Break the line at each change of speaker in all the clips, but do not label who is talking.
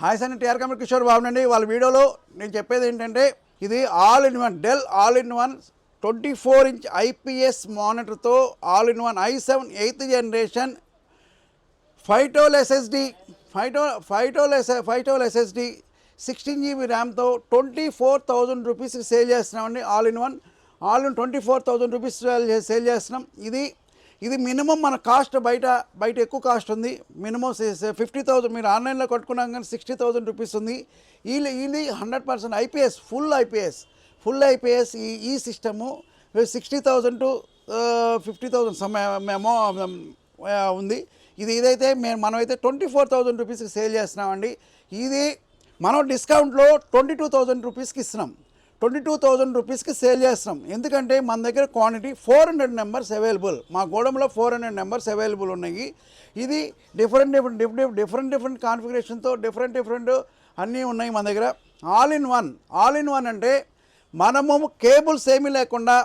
Hi sir, TR company Kishore బాబునండి. వాళ్ళ వీడియోలో నేను చెప్పేది ఏంటంటే ఇది all in one Dell all in one 24 inch IPS మానిటర్తో all in one i7 8th generation 512 SSD 512 SSD 16 GB ర్యామ్తో 24,000 రూపీస్కి సేల్ చేస్తున్నామండి. ఆల్ ఇన్ 24,000 రూపీస్ సేల్ చేస్తున్నాం. ఇది మినిమం మన కాస్ట్ బయట ఎక్కువ కాస్ట్ ఉంది. మినిమం 50,000 మీరు ఆన్లైన్లో కట్టుకున్నాం కానీ 60,000 రూపీస్ ఉంది. ఇది 100% ఐపీఎస్ ఫుల్ ఐపీఎస్ ఈ సిస్టము 60,000 to 50,000 ఉంది. ఇదైతే మనమైతే 24,000 రూపీస్కి సేల్ చేస్తున్నామండి. ఇది మనం డిస్కౌంట్లో 22,000 రూపీస్కి ఇస్తున్నాం. 22,000 రూపీస్కి సేల్ చేస్తున్నాం. ఎందుకంటే మన దగ్గర క్వాంటిటీ 400 నెంబర్స్ అవైలబుల్, మా గోడంలో 400 నెంబర్స్ అవైలబుల్ ఉన్నాయి. ఇది డిఫరెంట్ కాన్ఫిగరేషన్తో డిఫరెంట్ అన్నీ ఉన్నాయి మన దగ్గర. ఆల్ ఇన్ వన్ అంటే మనము కేబుల్స్ ఏమీ లేకుండా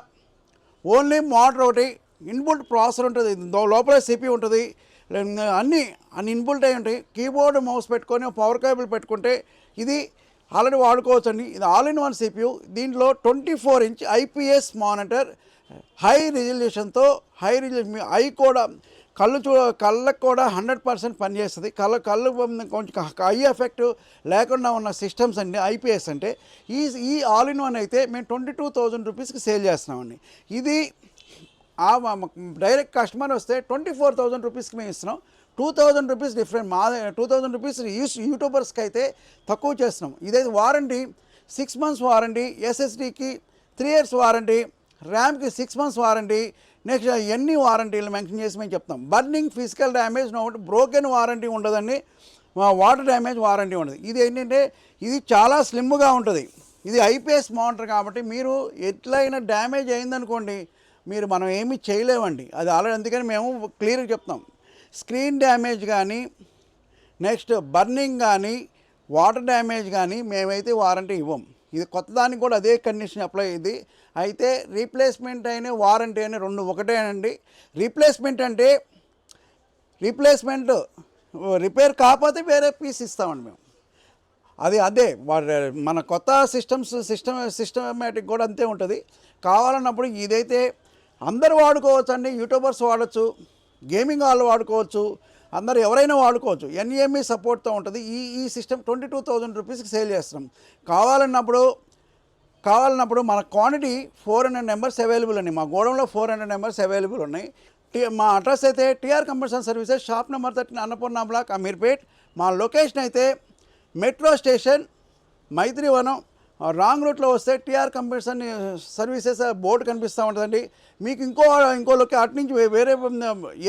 ఓన్లీ మోటార్ ఒకటి, ఇన్బుల్ట్ ప్రాసెసర్ ఉంటుంది, లోపల సిపి ఉంటుంది, అన్నీ ఇన్బుల్ట్ అయి ఉంటాయి. కీబోర్డ్ మౌస్ పెట్టుకొని పవర్ కేబుల్ పెట్టుకుంటే ఇది ఆల్రెడీ వాడుకోవచ్చు అండి. ఇది ఆల్ ఇన్ వన్ సిపియు. దీంట్లో 24 ఇంచ్ ఐపీఎస్ మానిటర్ హై రిజల్యూషన్తో ఐ కూడా కళ్ళకు కూడా 100% పనిచేస్తుంది. కళ్ళు కొంచెం ఐ ఎఫెక్ట్ లేకుండా ఉన్న సిస్టమ్స్ అండి ఐపీఎస్ అంటే. ఈ ఆల్ ఇన్ వన్ అయితే మేము 22,000 రూపీస్కి సేల్ చేస్తున్నామండి. ఇది డైరెక్ట్ కస్టమర్ వస్తే 24,000 రూపీస్కి మేము ఇస్తున్నాం. 2,000 రూపీస్ డిఫరెంట్. 2,000 రూపీస్ యూట్యూబర్స్కి అయితే తక్కువ చేస్తున్నాం. ఇదైతే వారంటీ 6 months వారంటీ, ఎస్ఎస్డికి 3 years వారంటీ, ర్యామ్కి 6 months వారంటీ. నెక్స్ట్ ఎన్ని వారంటీలు మెన్షన్ చేసి మేము చెప్తాం. Burning, physical damage, broken warranty ఉండదండి, వాటర్ డ్యామేజ్ వారంటీ ఉండదు. ఇది ఏంటంటే ఇది చాలా స్లిమ్గా ఉంటుంది. ఇది ఐపీఎస్ మానిటర్ కాబట్టి మీరు ఎట్లయినా డ్యామేజ్ అయిందనుకోండి మనం ఏమీ చేయలేమండి. అది ఆల్రెడీ అందుకని మేము క్లియర్గా చెప్తాం. స్క్రీన్ డ్యామేజ్ కానీ, నెక్స్ట్ బర్నింగ్ కానీ, వాటర్ డ్యామేజ్ కానీ మేమైతే వారంటీ ఇవ్వం. ఇది కొత్త దానికి కూడా అదే కండిషన్ అప్లై అయ్యింది. అయితే రీప్లేస్మెంట్ అయిన వారంటీ అయినా రెండు ఒకటేనండి. రీప్లేస్మెంట్ అంటే రిపేర్ కాకపోతే వేరే పీస్ ఇస్తామండి మేము. అదే మన కొత్త సిస్టమేటిక్ కూడా అంతే ఉంటుంది. కావాలన్నప్పుడు ఇదైతే అందరూ వాడుకోవచ్చు అండి. యూట్యూబర్స్ వాడచ్చు, గేమింగ్ వాళ్ళు వాడుకోవచ్చు, అందరూ ఎవరైనా వాడుకోవచ్చు. ఎన్ఈఎంఈ సపోర్ట్తో ఉంటుంది. ఈ సిస్టమ్ 22,000 రూపీస్కి సేల్ చేస్తున్నాం. కావాలన్నప్పుడు మన క్వాంటిటీ 400 నెంబర్స్ అవైలబుల్ అండి. మా గోడంలో 400 నెంబర్స్ అవైలబుల్ ఉన్నాయి. మా అడ్రస్ అయితే T R computer services, shop number 13, Annapurna block, Ameerpet. మా లొకేషన్ అయితే మెట్రో స్టేషన్, మైత్రివనం. రాంగ్ రూట్లో వస్తే టీఆర్ కంప్యూటర్ సర్వీసెస్ బోర్డు కనిపిస్తూ ఉంటుందండి. మీకు ఇంకో అటు నుంచి వేరే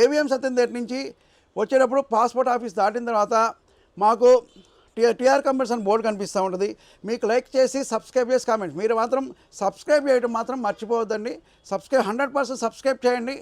ఏవిఎం సత్యందేటి నుంచి వచ్చేటప్పుడు పాస్పోర్ట్ ఆఫీస్ దాటిన తర్వాత మాకు టీఆర్ కంప్యూటర్స్ బోర్డు కనిపిస్తూ ఉంటుంది. మీకు లైక్ చేసి సబ్స్క్రైబ్ చేసి కామెంట్, మీరు మాత్రం సబ్స్క్రైబ్ చేయడం మాత్రం మర్చిపోవద్దండి. 100% సబ్స్క్రైబ్ చేయండి.